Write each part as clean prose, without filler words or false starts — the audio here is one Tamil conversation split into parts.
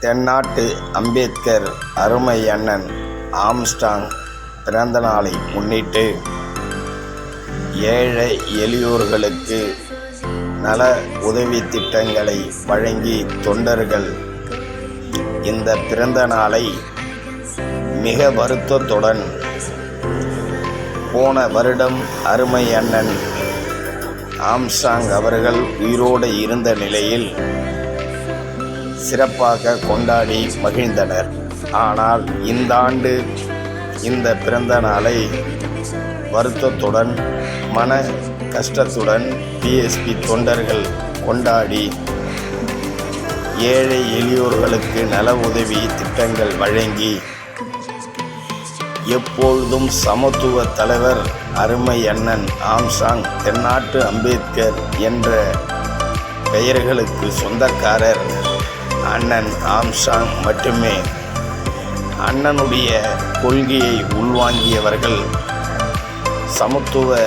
தென்னாட்டு அம்பேத்கர் அருமை அண்ணன் ஆம்ஸ்ட்ராங் பிறந்த நாளை முன்னிட்டு ஏழை எளியோர்களுக்கு நல உதவி திட்டங்களை வழங்கி தொண்டர்கள் இந்த பிறந்த நாளை மிக வருத்தத்துடன் போன வருடம் அருமை அண்ணன் ஆம்ஸ்ட்ராங் அவர்கள் உயிரோடு இருந்த நிலையில் சிறப்பாக கொண்டாடி மகிழ்ந்தனர். ஆனால் இந்த ஆண்டு இந்த பிறந்த நாளை வருத்தத்துடன் மன கஷ்டத்துடன் பிஎஸ்பி தொண்டர்கள் கொண்டாடி ஏழை எளியோர்களுக்கு நல உதவி திட்டங்கள் வழங்கி எப்பொழுதும் சமத்துவ தலைவர் அருமை அண்ணன் ஆம்ஸ்ட்ராங் தென்னாட்டு அம்பேத்கர் என்ற பெயர்களுக்கு சொந்தக்காரர் அண்ணன் ஆம்ஸ்ட்ராங் மட்டுமே. அண்ணனுடைய கொள்கையை உள்வாங்கியவர்கள், சமத்துவ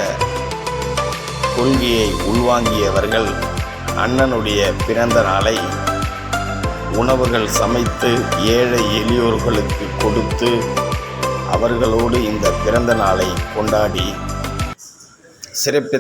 கொள்கையை உள்வாங்கியவர்கள் அண்ணனுடைய பிறந்த நாளை உணவுகள் சமைத்து ஏழை எளியோர்களுக்கு கொடுத்து அவர்களோடு இந்த பிறந்த நாளை கொண்டாடி சிறப்பு